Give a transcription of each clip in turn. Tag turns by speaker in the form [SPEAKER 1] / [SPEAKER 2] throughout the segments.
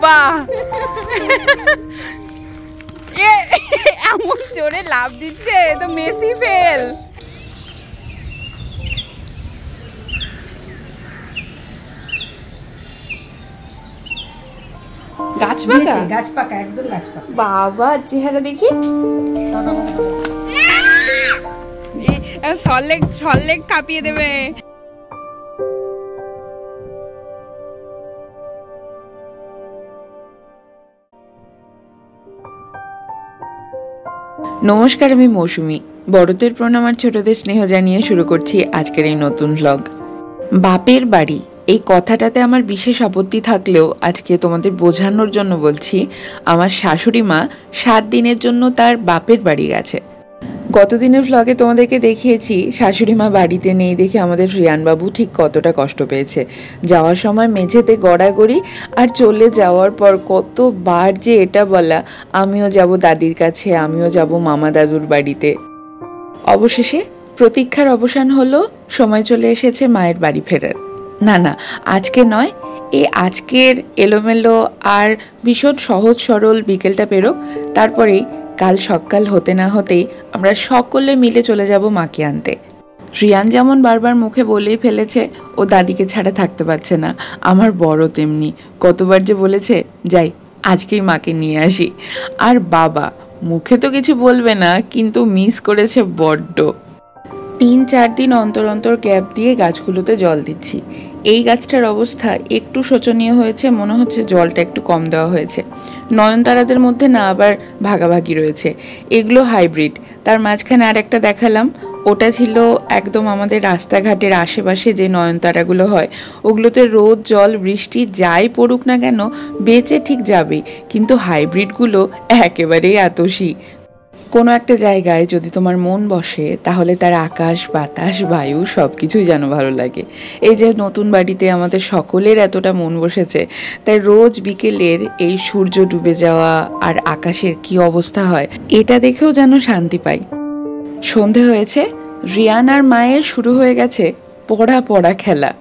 [SPEAKER 1] বাহ, এমন জোরে লাফ দিচ্ছে তো মেসি ফেল। গাছ পাকা,
[SPEAKER 2] গাছ পাকা, একদম গাছ পাকা।
[SPEAKER 1] বাবার চেহারা দেখি, সল্লেগ কাঁপিয়ে দেবে। নমস্কার, আমি মৌসুমি। বড়দের প্রণাম আর ছোটদের স্নেহ জানিয়ে শুরু করছি আজকের এই নতুন ব্লগ। বাপের বাড়ি এই কথাটাতে আমার বিশেষ আপত্তি থাকলেও আজকে তোমাদের বোঝানোর জন্য বলছি, আমার শাশুড়ি মা 7 দিনের জন্য তার বাপের বাড়ি গেছে। গতদিনের ব্লগে তোমাদেরকে দেখিয়েছি শাশুড়ি মা বাড়িতে নেই দেখে আমাদের রিয়ানবাবু ঠিক কতটা কষ্ট পেয়েছে। যাওয়ার সময় মেঝেতে গড়াগড়ি, আর চলে যাওয়ার পর কতবার যে এটা বলা, আমিও যাব দাদির কাছে, আমিও যাব মামা দাদুর বাড়িতে। অবশেষে প্রতীক্ষার অবসান হলো, সময় চলে এসেছে মায়ের বাড়ি ফেরার। না, আজকে নয়, আজকের এলোমেলো আর ভীষণ সহজ সরল বিকেলটা পেরোক, তারপরেই কাল সকাল হতে না হতেই আমরা সকলে মিলে চলে যাব মাকে আনতে। রিয়ান যেমন বারবার মুখে বলেই ফেলেছে ও দাদিকে ছাড়া থাকতে পারছে না, আমার বড় তেমনি কতবার যে বলেছে যাই আজকেই মাকে নিয়ে আসি। আর বাবা মুখে তো কিছু বলবে না, কিন্তু মিস করেছে বড্ড। 3-4 দিন অন্তর অন্তর গ্যাপ দিয়ে গাছগুলোতে জল দিচ্ছি। এই গাছটার অবস্থা একটু শোচনীয় হয়েছে, মনে হচ্ছে জলটা একটু কম দেওয়া হয়েছে। নয়নতারাদের মধ্যে না আবার ভাগাভাগি রয়েছে, এগুলো হাইব্রিড। তার মাঝখানে আর একটা দেখালাম, ওটা ছিল একদম আমাদের রাস্তাঘাটের আশেপাশে যে নয়নতারাগুলো হয়, ওগুলোতে রোদ জল বৃষ্টি যাই পড়ুক না কেন বেঁচে ঠিক যাবে, কিন্তু হাইব্রিডগুলো একেবারেই আতসী। কোনো একটা জায়গায় যদি তোমার মন বসে তাহলে তার আকাশ বাতাস বায়ু সব কিছুই যেন ভালো লাগে। এই যে নতুন বাড়িতে আমাদের সকলের এতটা মন বসেছে, তাই রোজ বিকেলের এই সূর্য ডুবে যাওয়া আর আকাশের কি অবস্থা হয় এটা দেখেও যেন শান্তি পাই। সন্ধে হয়েছে, রিয়ান আর মায়ের শুরু হয়ে গেছে পড়া খেলা।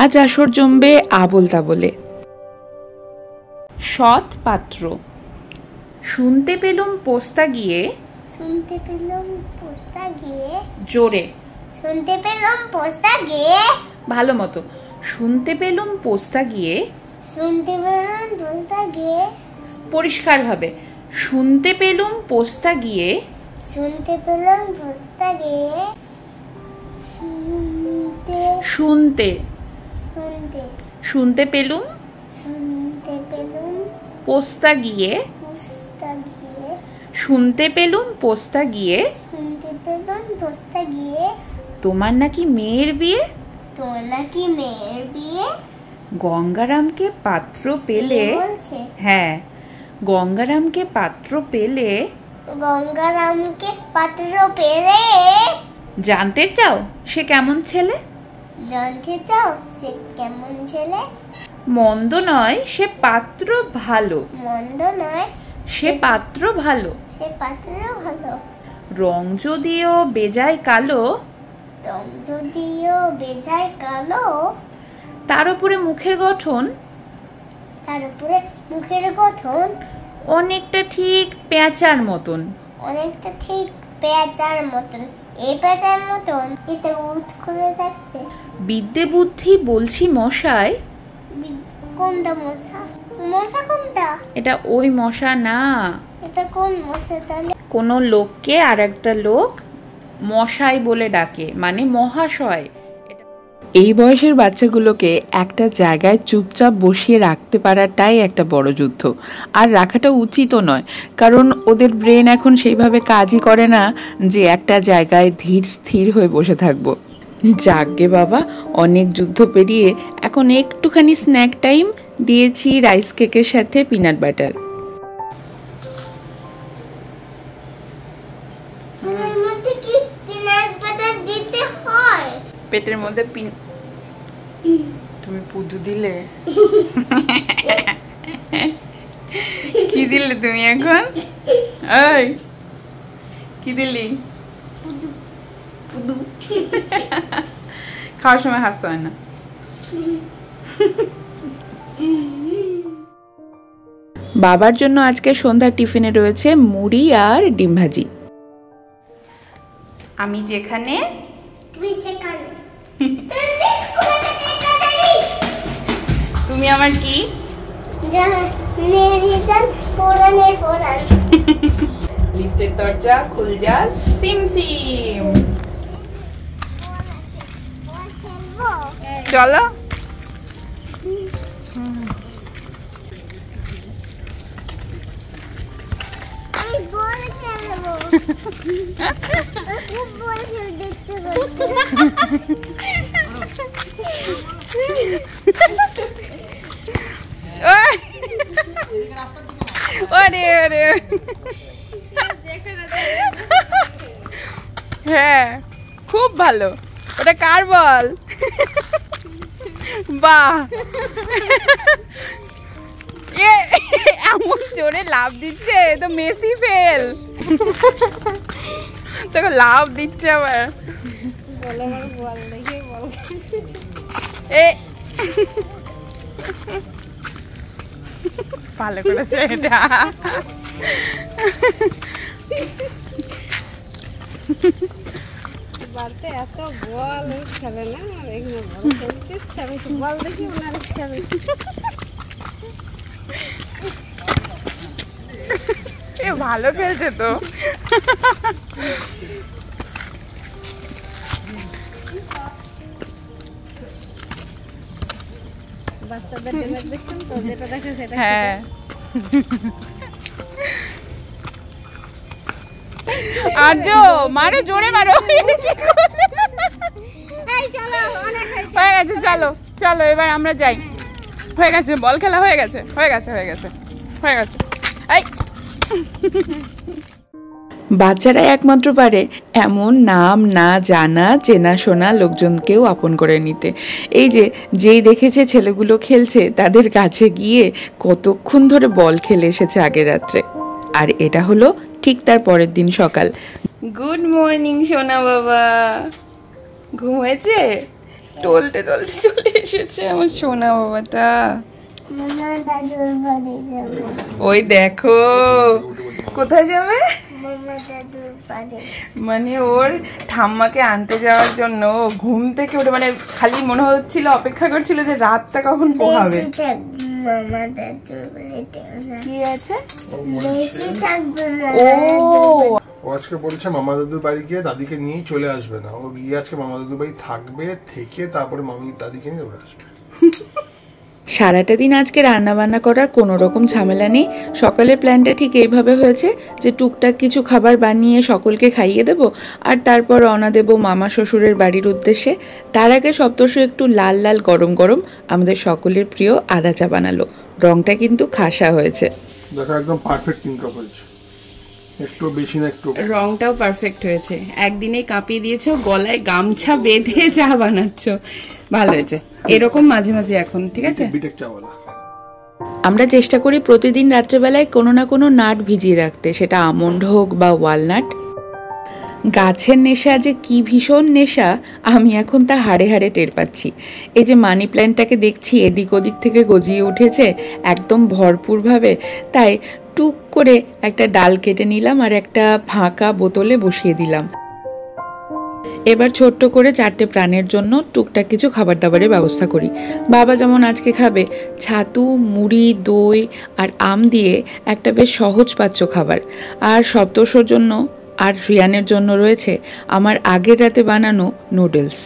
[SPEAKER 1] আজ আসর জমবে আবোল তাবোলে। সৎ পাত্র। শুনতে পেলুম পোস্তা গিয়ে,
[SPEAKER 3] শুনতে পেলাম পোস্তা গিয়ে,
[SPEAKER 1] জোরে
[SPEAKER 3] শুনতে পেলাম পোস্তা গিয়ে,
[SPEAKER 1] ভালো মতো, শুনতে পেলুম পোস্তা গিয়ে,
[SPEAKER 3] শুনতে পেলাম পোস্তা গিয়ে,
[SPEAKER 1] পরিষ্কার ভাবে, শুনতে পেলুম পোস্তা গিয়ে,
[SPEAKER 3] শুনতে পেলাম পোস্তা গিয়ে, শুনতে
[SPEAKER 1] শুনতে
[SPEAKER 3] শুনতে
[SPEAKER 1] শুনতে পেলুম
[SPEAKER 3] শুনতে পেলাম
[SPEAKER 1] পোস্তা গিয়ে,
[SPEAKER 3] পোস্তা গিয়ে,
[SPEAKER 1] শুনতে পেলুম পোস্তা গিয়ে,
[SPEAKER 3] শুনতে পেলাম পোস্তা গিয়ে,
[SPEAKER 1] তোমার নাকি মেয়ের বিয়ে,
[SPEAKER 3] তোর নাকি মেয়ের বিয়ে,
[SPEAKER 1] গঙ্গারামকে পাত্র পেলে,
[SPEAKER 3] বলছে
[SPEAKER 1] হ্যাঁ গঙ্গারামকে পাত্র পেলে,
[SPEAKER 3] গঙ্গারামকে পাত্র পেলে,
[SPEAKER 1] জানতে চাও সে কেমন ছেলে,
[SPEAKER 3] জানতে চাও সে কেমন ছেলে,
[SPEAKER 1] মন্দ নয় সে পাত্র ভালো,
[SPEAKER 3] মন্দ নয়
[SPEAKER 1] সে পাত্র ভালো,
[SPEAKER 3] সে পাত্র ভালো,
[SPEAKER 1] রং যদিও বেজায় কালো,
[SPEAKER 3] রং যদিও বেজায় কালো,
[SPEAKER 1] তার উপরে মুখের গঠন,
[SPEAKER 3] তার উপরে মুখের গঠন
[SPEAKER 1] অনেকটা ঠিক পেঁচার মতন,
[SPEAKER 3] অনেকটা ঠিক পেঁচার মতন। এই পেঁচার মতন এটা উঠ করে দেখছে।
[SPEAKER 1] বিদ্যে বুদ্ধি বলছি মশাই,
[SPEAKER 3] কোনটা মশা? মশা কোনটা?
[SPEAKER 1] এটা ওই মশা না,
[SPEAKER 3] এটা কোন মশা তাহলে?
[SPEAKER 1] কোনো লোককে আর একটা লোক মশাই বলে ডাকে, মানে মহাশয়। এই বয়সের বাচ্চাগুলোকে একটা জায়গায় চুপচাপ বসিয়ে রাখতে পারাটাই একটা বড় যুদ্ধ, আর রাখাটা উচিতও নয়, কারণ ওদের ব্রেন এখন সেইভাবে কাজই করে না যে একটা জায়গায় ধীর স্থির হয়ে বসে থাকবো। যাকগে বাবা, অনেক যুদ্ধ পেরিয়ে এখন একটুখানি স্ন্যাক টাইম দিয়েছি রাইস কেকের সাথে পিনাট বাটার।
[SPEAKER 3] এর মধ্যে কি পিনাট বাটার দিতে হয়?
[SPEAKER 1] পেটের মধ্যে তুমি পুজো দিলে? কি দিলে তুমি এখন? এই কি দিলি? পুদু। খাওয়ার সময় হাসতে হয় না। বাবার জন্য আজকে সন্ধ্যার টিফিনে রয়েছে মুড়ি আর ডিম ভাজি। আমি যেখানে তুমি আমার কি লিফটের দরজা খুল যা সিম সিম। চলো হ্যাঁ খুব ভালো। ওটা কার বল? বাহ, এমন জোরে লাভ দিচ্ছে তো মেসি ফেল। তোকে লাভ দিচ্ছে আবার। ভালো করেছে এটা।
[SPEAKER 2] বাড়িতে এত বল খেলে না, এগুলো বল খেলতে ইচ্ছা বেশি, বল দেখি ওনার ইচ্ছা বেশি।
[SPEAKER 1] এ ভালো খেলছে তো।
[SPEAKER 2] বাচ্চাদের ডিমের দেখছেন তো, যেটা দেখে সেটা।
[SPEAKER 1] হ্যাঁ আর্য মারো, জোরে মারো। হয়ে গেছে, চলো চলো এবার আমরা যাই। হয়ে গেছে, বল খেলা হয়ে গেছে, হয়ে গেছে হয়ে গেছে হয়ে গেছে। এই বাচ্চারা একমাত্র পারে এমন নাম না জানা চেনাশোনা লোকজনকেও আপন করে নিতে। এই যে যেই দেখেছে ছেলেগুলো খেলছে তাদের কাছে গিয়ে কতক্ষণ ধরে বল খেলে এসেছে আগের রাত্রে। আর এটা হলো ঠিক তার পরের দিন সকাল। গুড মর্নিং সোনা বাবা, ঘুম হয়েছে? টলতে টলতে চলে এসেছে আমার সোনা বাবাটা। ওই দেখো কোথায় যাবে, মানে ওর ঠাম্মাকে আনতে যাওয়ার জন্য ঘুম থেকে উঠে, মানে খালি মনে হচ্ছিল অপেক্ষা করছিল যে রাতটা কখন পোহাবে। কি আছে?
[SPEAKER 4] ও আজকে বলছে মামা দাদুর বাড়ি গিয়ে দাদিকে নিয়ে চলে আসবে না, ও গিয়ে আজকে মামা দাদুর বাড়ি থাকবে, থেকে তারপরে মামি দাদিকে নিয়ে চলে আসবে।
[SPEAKER 1] সারাটা দিন আজকে রান্না বান্না করার কোনো রকম ঝামেলা নেই। সকালের প্ল্যানটা ঠিক এইভাবে হয়েছে যে টুকটাক কিছু খাবার বানিয়ে সকলকে খাইয়ে দেব, আর তারপর রওনা দেব মামা শ্বশুরের বাড়ির উদ্দেশ্যে। তার আগে সপ্তর্ষি একটু লাল লাল গরম গরম আমাদের সকলের প্রিয় আদা চা বানালো। রংটা কিন্তু খাসা হয়েছে,
[SPEAKER 4] দেখো একদম পারফেক্ট পিঙ্ক হয়েছে, একটু বেশি না একটু।
[SPEAKER 1] রংটাও পারফেক্ট হয়েছে, একদিনেই কাঁপিয়ে দিয়েছো, গলায় গামছা বেঁধে চা বানাচ্ছ, ভালো হয়েছে। এরকম মাঝে মাঝে এখন ঠিক আছে। আমরা চেষ্টা করি প্রতিদিন রাত্রেবেলায় কোনো না কোনো নাট ভিজিয়ে রাখতে, সেটা আমন্ড হোক বা ওয়ালনাট। গাছের নেশা যে কি ভীষণ নেশা আমি এখন তা হাড়ে হাড়ে টের পাচ্ছি। এই যে মানি প্ল্যান্টটাকে দেখছি এদিক ওদিক থেকে গজিয়ে উঠেছে একদম ভরপুরভাবে, তাই টুক করে একটা ডাল কেটে নিলাম আর একটা ফাঁকা বোতলে বসিয়ে দিলাম। এবার ছোট্ট করে 4টে প্রাণের জন্য টুকটাক কিছু খাবার দাবারের ব্যবস্থা করি। বাবা যেমন আজকে খাবে ছাতু, মুড়ি, দই আর আম দিয়ে একটা বেশ সহজ পাচ্য খাবার। আর সপ্তর্ষির জন্য আর রিয়ানের জন্য রয়েছে আমার আগের রাতে বানানো নুডলস।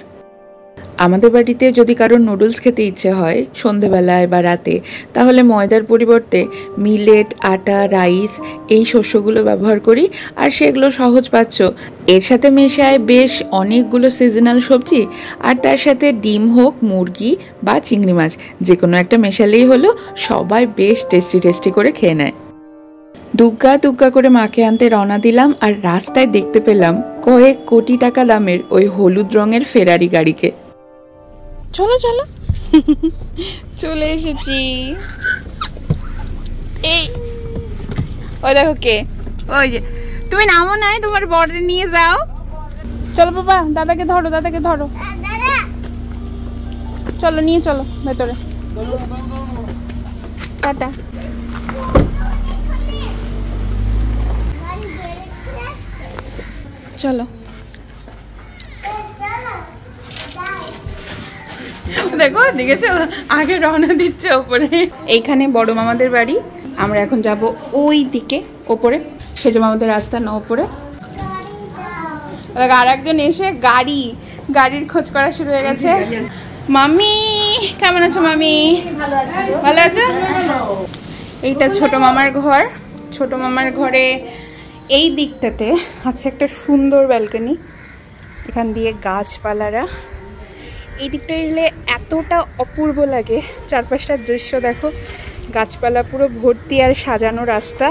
[SPEAKER 1] আমাদের বাড়িতে যদি কারোর নুডলস খেতে ইচ্ছে হয় সন্ধেবেলায় বা রাতে, তাহলে ময়দার পরিবর্তে মিলেট, আটা, রাইস এই শস্যগুলো ব্যবহার করি, আর সেগুলো সহজ পাচ্য। এর সাথে মেশায় বেশ অনেকগুলো সিজনাল সবজি, আর তার সাথে ডিম হোক, মুরগি বা চিংড়ি মাছ, যে কোনো একটা মেশালেই হলো, সবাই বেশ টেস্টি টেস্টি করে খেয়ে নেয়। দুগ্গা দুগ্গা করে মাকে আনতে রওনা দিলাম, আর রাস্তায় দেখতে পেলাম কয়েক কোটি টাকা দামের ওই হলুদ রঙের ফেরারি গাড়িকে। চলো চলো, চলে এসেছি। এই ওই দেখো কে, ওই যে তুমি নামো নাই, তোমার বর্ডারে নিয়ে যাও। চলো বাবা, দাদাকে ধরো, দাদাকে ধরো, চলো নিয়ে চলো ভেতরে। টাটা। চলো। দেখো দেখেছো আগে রওনা দিচ্ছে ওপরে। এইখানে বড় মামাদের বাড়ি, আমরা এখন যাব ওই দিকে ওপরে, সেজ মামাদের রাস্তা না ওপরে। আর একজন এসে গাড়ির খোঁজ করা শুরু হয়ে গেছে। মামি কেমন আছো? মামি ভালো আছো? এইটা ছোট মামার ঘর। ছোট মামার ঘরে এই দিকটাতে আছে একটা সুন্দর ব্যালকনি, এখান দিয়ে গাছপালারা। এই দিকটা এলে এতটা অপূর্ব লাগে, চারপাশটার দৃশ্য দেখো, গাছপালা পুরো ভর্তি আর সাজানো রাস্তা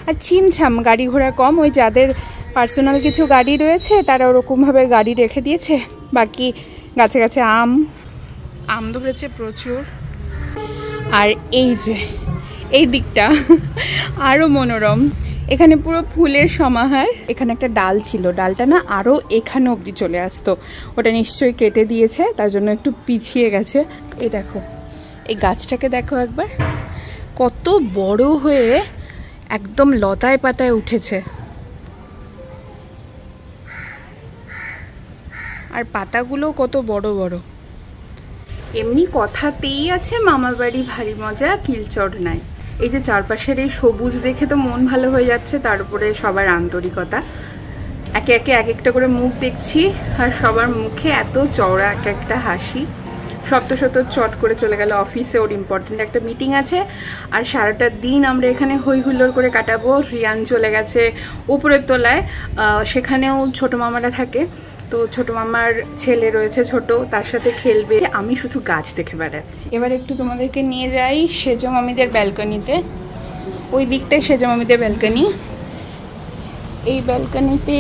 [SPEAKER 1] আর ছিমছাম, গাড়ি ঘোড়া কম। ওই যাদের পার্সোনাল কিছু গাড়ি রয়েছে তারা ওরকমভাবে গাড়ি রেখে দিয়েছে, বাকি গাছে গাছে আম ধরেছে প্রচুর। আর এই যে এই দিকটা আরও মনোরম, এখানে পুরো ফুলের সমাহার। এখানে একটা ডাল ছিল, ডালটা না আরও এখানে অবধি চলে আসতো, ওটা নিশ্চয়ই কেটে দিয়েছে, তার জন্য একটু পিছিয়ে গেছে। এই দেখো এই গাছটাকে দেখো একবার, কত বড় হয়ে একদম লতায় পাতায় উঠেছে, আর পাতাগুলো কত বড় বড়। এমনি কথাতেই আছে মামার বাড়ি ভারী মজা, কিলচড় নাই। এই যে চারপাশের এই সবুজ দেখে তো মন ভালো হয়ে যাচ্ছে, তার উপরে সবার আন্তরিকতা। একে একে এক একটা করে মুখ দেখছি, আর সবার মুখে এত চওড়া এক একটা হাসি। সত্য চট করে চলে গেল অফিসে, ওর ইম্পর্টেন্ট একটা মিটিং আছে, আর সারাটা দিন আমরা এখানে হই হুল্লোড় করে কাটাবো। রিয়ান চলে গেছে উপরের তলায়, সেখানেও ছোট মামারা থাকে, তো ছোট মামার ছেলে রয়েছে ছোট, তার সাথে খেলবে। আমি শুধু গাছ দেখে বেড়াচ্ছি। এবার একটু তোমাদেরকে নিয়ে যাই সেজ মামিদের ব্যালকনিতে। ওই দিকটায় সেজ মামিদের ব্যালকনি, এই ব্যালকনিতে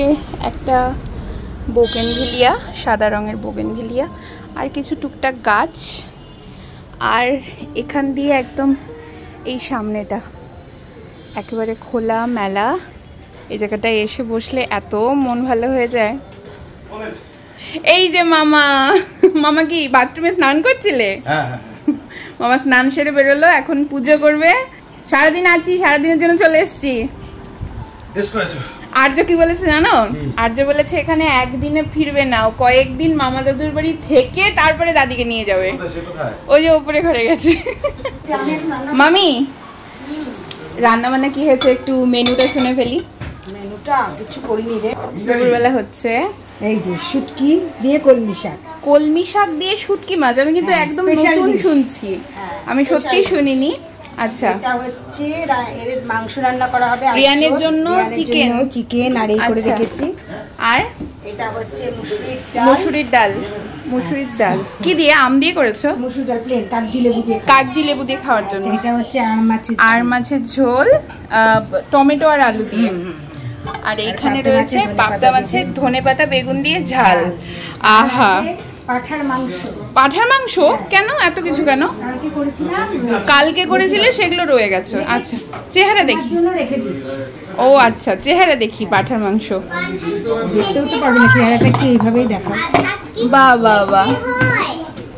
[SPEAKER 1] একটা বোগেনভিলিয়া, সাদা রঙের বোগেনভিলিয়া, আর কিছু টুকটাক গাছ। আর এখান দিয়ে একদম এই সামনেটা একেবারে খোলা মেলা। এই জায়গাটায় এসে বসলে এত মন ভালো হয়ে যায়। এই যে মামা কি বাথরুমে স্নান করছিলে? মামা স্নান সেরে বেরোলো, এখন পুজো করবে। সারাদিন আছি, সারাদিনের জন্য চলে এসছি। আর্য কি বলেছে জানো? আর্য বলেছে এখানে একদিনে ফিরবে না, ও কয়েকদিন মামা দাদুর বাড়ি থেকে তারপরে দাদিকে নিয়ে যাবে। ওই যে উপরে ঘরে গেছে। মামি রান্না বান্না কি হয়েছে একটু মেনুটা শুনে ফেলি।
[SPEAKER 5] মেনুটা কিছু করিনি রে,
[SPEAKER 1] দুপুরবেলা হচ্ছে
[SPEAKER 5] এই যে শুটকি দিয়ে কলমি শাক।
[SPEAKER 1] কলমি শাক দিয়ে শুটকি মাছ, আমি কিন্তু একদম নতুন শুনছি, আমি সত্যি শুনিনি। আচ্ছা,
[SPEAKER 5] এটা হচ্ছে এর মাংস রান্না করা হবে,
[SPEAKER 1] রিয়ানের জন্য
[SPEAKER 5] চিকেন আর এই করে রেখেছি।
[SPEAKER 1] আর
[SPEAKER 5] এটা হচ্ছে
[SPEAKER 1] মুসুরির ডাল কি দিয়ে? আম দিয়ে করেছো?
[SPEAKER 5] মুসুর ডাল প্লেন
[SPEAKER 1] কাগজি লেবু দিয়ে খাওয়ার জন্য।
[SPEAKER 5] এটা হচ্ছে আর
[SPEAKER 1] মাছের ঝোল, টমেটো আর আলু দিয়ে। আর এইখানে রয়েছে পাবদা মাছের ধনেপাতা বেগুন দিয়ে ঝাল। আহা, পাঠার মাংস কেন এত কিছু কেন? কালকে করেছিলে, সেগুলো রয়ে গেছে। আচ্ছা, চেহারা দেখি। ও আচ্ছা, চেহারা দেখি পাঠার মাংস।
[SPEAKER 5] দেখতেও তো পারবে না, চেহারাটা একটু এইভাবেই দেখা।
[SPEAKER 1] বাহ বাহ বাহ।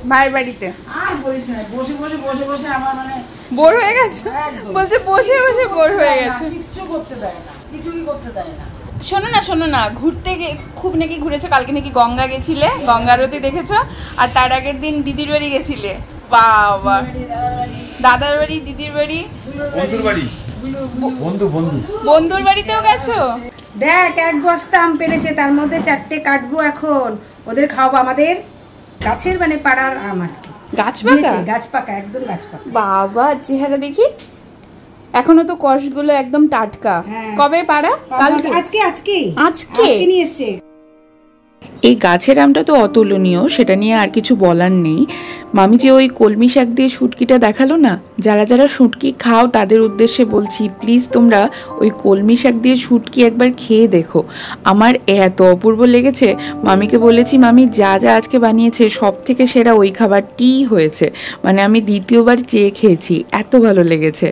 [SPEAKER 1] ভাইয়ের বাড়িতে
[SPEAKER 5] আর বলিস না, বসে বসে আমার মানে
[SPEAKER 1] বোর হয়ে গেছে। বলছে বসে বসে বোর হয়ে গেছে,
[SPEAKER 5] কিচ্ছু করতে দেয় না, কিছুই করতে দেয় না।
[SPEAKER 1] শোনো না, ঘুরতে খুব নাকি ঘুরেছো। কালকে নাকি গঙ্গা গেছিলে, গঙ্গা আরতি দেখেছো, আর তার আগের দিন দিদির বাড়ি গেছিলে। বাবা, দাদার বাড়ি, দিদির বাড়ি, বন্ধুর বাড়িতেও গেছো?
[SPEAKER 5] দেখ, এক বস্তা আম পেরেছে, তার মধ্যে 4টে কাটবো এখন, ওদের খাওয়াবো। আমাদের গাছের মানে পাড়ার আম আর কি, গাছ পাকা একদম গাছ পাকা।
[SPEAKER 1] বাবা, চেহারা দেখি, এখনো তো কষগুলো একদম টাটকা। কবে পাড়া? কালকে? আজকে
[SPEAKER 5] নিয়ে এসেছে।
[SPEAKER 1] এই গাছের আমটা তো অতুলনীয়, সেটা নিয়ে আর কিছু বলার নেই। মামি যে ওই কলমি শাক দিয়ে শুটকিটা দেখালো না, যারা যারা শুটকি খাও তাদের উদ্দেশ্যে বলছি, প্লিজ তোমরা ওই কলমি শাক দিয়ে শুটকি একবার খেয়ে দেখো। আমার এত অপূর্ব লেগেছে, মামিকে বলেছি মামি যা যা আজকে বানিয়েছে সব থেকে সেরা ওই খাবারটিই হয়েছে। মানে আমি দ্বিতীয়বার চেয়ে খেয়েছি, এত ভালো লেগেছে।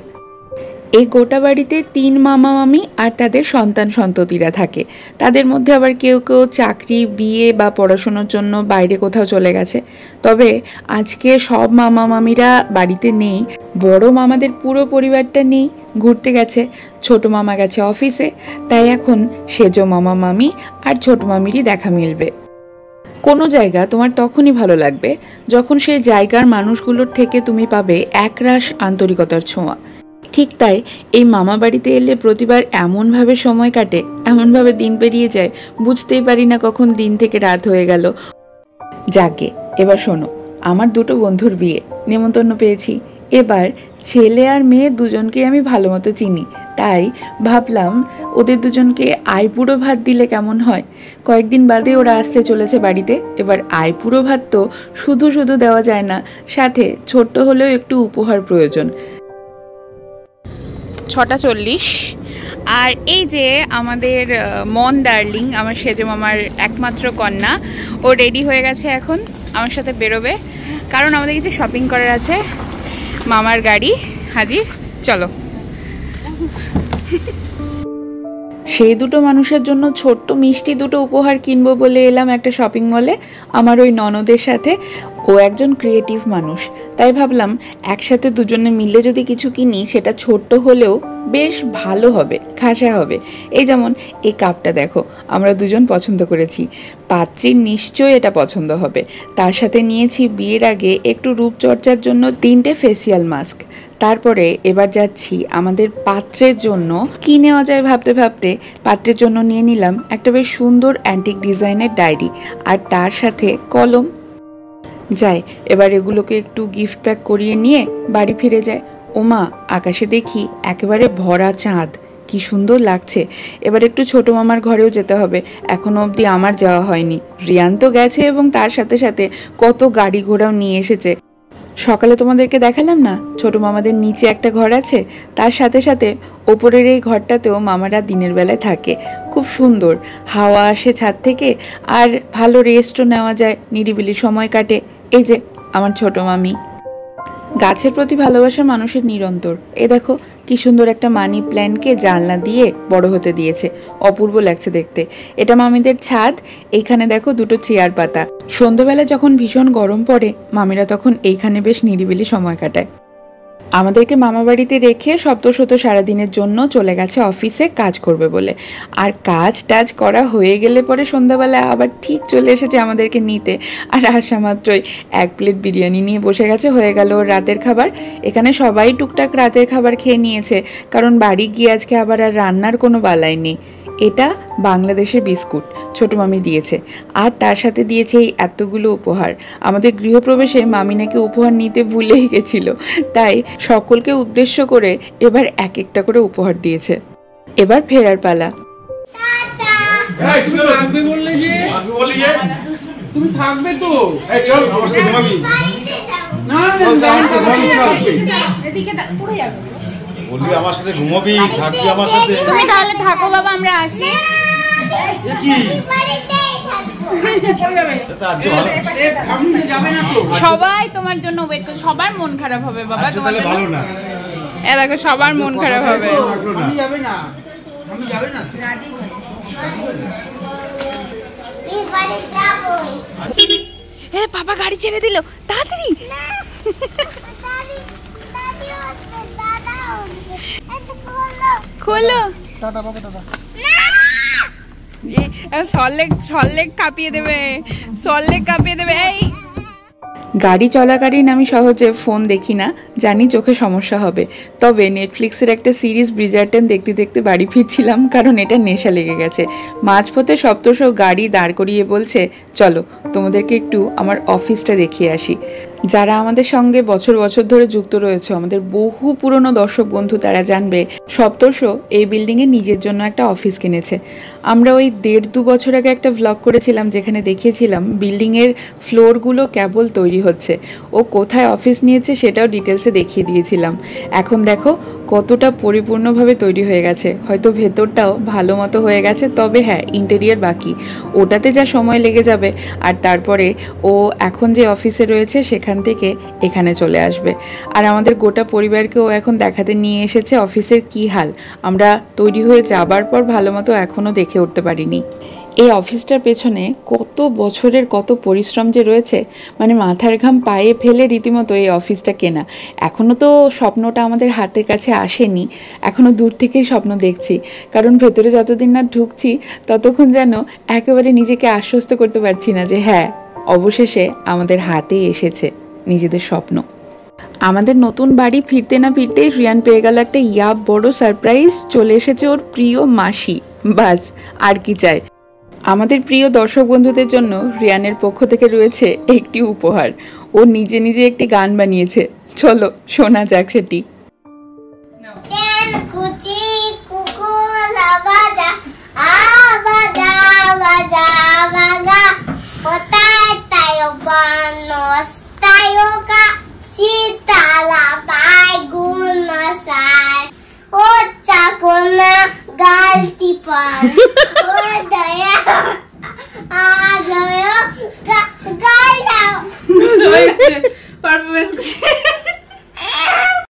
[SPEAKER 1] এই গোটা বাড়িতে 3 মামা মামি আর তাদের সন্তান সন্ততিরা থাকে। তাদের মধ্যে আবার কেউ কেউ চাকরি, বিয়ে বা পড়াশোনার জন্য বাইরে কোথাও চলে গেছে। তবে আজকে সব মামা মামিরা বাড়িতে নেই, বড় মামাদের পুরো পরিবারটা নেই। ঘুরতে গেছে, ছোট মামা গেছে অফিসে, তাই এখন সেজো মামা মামি আর ছোট মামিরই দেখা মিলবে। কোনো জায়গা তোমার তখনই ভালো লাগবে যখন সেই জায়গার মানুষগুলোর থেকে তুমি পাবে একরাশ আন্তরিকতার ছোঁয়া। ঠিক তাই এই মামা বাড়িতে এলে প্রতিবার এমনভাবে সময় কাটে, এমনভাবে দিন পেরিয়ে যায়, বুঝতেই পারি না কখন দিন থেকে রাত হয়ে গেল। যাকে এবার শোনো, আমার দুটো বন্ধুর বিয়ে, নেমন্তন্ন পেয়েছি। এবার ছেলে আর মেয়ে দুজনকে আমি ভালো মতো চিনি, তাই ভাবলাম ওদের দুজনকে আইপুড়ো ভাত দিলে কেমন হয়। কয়েকদিন বাদে ওরা আসতে চলেছে বাড়িতে। এবার আইপুড়ো ভাত তো শুধু শুধু দেওয়া যায় না, সাথে ছোট্ট হলেও একটু উপহার প্রয়োজন। 6:40 আর এই যে আমাদের মন ডার্লিং, আমার সেজো মামার একমাত্র কন্যা, ও রেডি হয়ে গেছে, এখন আমার সাথে বেরোবে, কারণ আমাদের কিছু শপিং করার আছে। মামার গাড়ি হাজির, চলো। সেই দুটো মানুষের জন্য ছোট্ট মিষ্টি দুটো উপহার কিনবো বলে এলাম একটা শপিং মলে আমার ওই ননদের সাথে। ও একজন ক্রিয়েটিভ মানুষ, তাই ভাবলাম একসাথে দুজনে মিলে যদি কিছু কিনি সেটা ছোট্ট হলেও বেশ ভালো হবে, খাসা হবে। এই যেমন এই কাপটা দেখো, আমরা দুজন পছন্দ করেছি, পাত্রীর নিশ্চয়ই এটা পছন্দ হবে। তার সাথে নিয়েছি বিয়ের আগে একটু রূপচর্চার জন্য 3টে ফেসিয়াল মাস্ক। তারপরে এবার যাচ্ছি আমাদের পাত্রের জন্য কি নেওয়া যায় ভাবতে ভাবতে পাত্রের জন্য নিয়ে নিলাম একটা বেশ সুন্দর অ্যান্টিক ডিজাইনের ডায়েরি, আর তার সাথে কলম। যাই এবার এগুলোকে একটু গিফট প্যাক করিয়ে নিয়ে বাড়ি ফিরে যায়। ওমা, আকাশে দেখি একেবারে ভরা চাঁদ, কি সুন্দর লাগছে। এবার একটু ছোট মামার ঘরেও যেতে হবে, এখনো অবধি আমার যাওয়া হয়নি। রিয়ান তো গেছে এবং তার সাথে সাথে কত গাড়ি ঘোড়াও নিয়ে এসেছে। সকালে তোমাদেরকে দেখালাম না ছোট মামাদের নিচে একটা ঘর আছে, তার সাথে সাথে ওপরের এই ঘরটাতেও মামারা দিনের বেলায় থাকে। খুব সুন্দর হাওয়া আসে ছাদ থেকে, আর ভালো রেস্টও নেওয়া যায়, নিরিবিলি সময় কাটে। এই যে আমার ছোট মামি। গাছের প্রতি ভালোবাসা মানুষের নিরন্তর। এ দেখো কি সুন্দর একটা মানি প্ল্যান্টকে জানলা দিয়ে বড় হতে দিয়েছে, অপূর্ব লাগছে দেখতে। এটা মামিদের ছাদ। এইখানে দেখো দুটো চেয়ার পাতা। সন্ধ্যাবেলা যখন ভীষণ গরম পড়ে মামিরা তখন এইখানে বেশ নিরিবিলি সময় কাটায়। আমাদেরকে মামা বাড়িতে রেখে সপ্তশত সারাদিনের জন্য চলে গেছে অফিসে কাজ করবে বলে। আর কাজ টাজ করা হয়ে গেলে পরে সন্ধ্যাবেলা আবার ঠিক চলে এসেছে আমাদেরকে নিতে। আর আসা মাত্রই 1 প্লেট বিরিয়ানি নিয়ে বসে গেছে, হয়ে গেল রাতের খাবার। এখানে সবাই টুকটাক রাতের খাবার খেয়ে নিয়েছে, কারণ বাড়ি গিয়ে আজকে আবার আর রান্নার কোনো বালাই নেই। এটা বাংলাদেশের বিস্কুট ছোট মামি দিয়েছে, আর তার সাথে দিয়েছে এই এতগুলো উপহার। আমাদের গৃহপ্রবেশে মামি নাকি উপহার নিতে ভুলেই গেছিল, তাই সকলকে উদ্দেশ্য করে এবার এক একটা করে উপহার দিয়েছে। এবার ফেরার পালা।
[SPEAKER 6] তুমি থাকবে তো? বলবি আমার সাথে ঘুমাবি, থাকবি আমার সাথে।
[SPEAKER 1] তুমি তাহলে থাকো বাবা, আমরা আসি।
[SPEAKER 6] কি
[SPEAKER 1] সবাই তোমার জন্য ওয়েট করে, সবার মন খারাপ হবে বাবা তোমার জন্য।
[SPEAKER 6] ভালো না,
[SPEAKER 1] এ দেখো সবার মন খারাপ হবে।
[SPEAKER 6] আমি যাবে না, আমি যাবে না।
[SPEAKER 1] এ বাবা গাড়ি ছেড়ে দিল, তাড়াতাড়ি। খোলো। সল্লেক কাঁপিয়ে দেবে, সল্লেক কাঁপিয়ে দেবে। এই গাড়ি চলাকালীন আমি সহজে ফোন দেখি না, জানি চোখে সমস্যা হবে। তবে নেটফ্লিক্সের একটা সিরিজ ব্রিজারটন দেখতে দেখতে বাড়ি ফিরছিলাম, কারণ এটা নেশা লেগে গেছে। মাঝপথে সপ্তশ গাড়ি দাঁড় করিয়ে বলছে, চলো তোমাদেরকে একটু আমার অফিসটা দেখিয়ে আসি। যারা আমাদের সঙ্গে বছর বছর ধরে যুক্ত রয়েছে, আমাদের বহু পুরনো দর্শক বন্ধু, তারা জানবে সপ্তশ এই বিল্ডিংয়ে নিজের জন্য একটা অফিস কিনেছে। আমরা ওই 1.5-2 বছর আগে একটা ভ্লগ করেছিলাম যেখানে দেখিয়েছিলাম বিল্ডিংয়ের ফ্লোরগুলো কেবল তৈরি হচ্ছে। ও কোথায় অফিস নিয়েছে সেটাও ডিটেলসে দেখিয়ে দিয়েছিলাম। এখন দেখো কতটা পরিপূর্ণভাবে তৈরি হয়ে গেছে। হয়তো ভেতরটাও ভালো মতো হয়ে গেছে, তবে হ্যাঁ ইন্টেরিয়ার বাকি, ওটাতে যা সময় লেগে যাবে। আর তারপরে ও এখন যে অফিসে রয়েছে সেখান থেকে এখানে চলে আসবে। আর আমাদের গোটা পরিবারকেও এখন দেখাতে নিয়ে এসেছে অফিসের কি হাল। আমরা তৈরি হয়ে যাবার পর ভালো মতো এখনও দেখে উঠতে পারিনি। এই অফিসটার পেছনে কত বছরের কত পরিশ্রম যে রয়েছে, মানে মাথার ঘাম পায়ে ফেলে রীতিমতো এই অফিসটা কেনা। এখনও তো স্বপ্নটা আমাদের হাতের কাছে আসেনি, এখনও দূর থেকেই স্বপ্ন দেখছি, কারণ ভেতরে যতদিন না ঢুকছি ততক্ষণ যেন একেবারে নিজেকে আশ্বস্ত করতে পারছি না যে হ্যাঁ, অবশেষে আমাদের হাতেই এসেছে নিজেদের স্বপ্ন। আমাদের নতুন বাড়ি ফিরতে না ফিরতেই রিয়ান পেয়ে গেল একটা বড় সারপ্রাইজ, চলে এসেছে ওর প্রিয় মাসি। বাস আর কি চাই। আমাদের প্রিয় দর্শক বন্ধুদের জন্য রিয়ানের পক্ষ থেকে রয়েছে একটি উপহার। ও নিজে নিজে একটি গান বানিয়েছে, চলো শোনা যাক সেটি।
[SPEAKER 3] কুচি কুকুর আবাদা আবাদা আবাদা আবাদা কোথায় তায়ো বানস তায়ো কা সীতালা পাই গুণ সাই ও চাকনা গালতি পান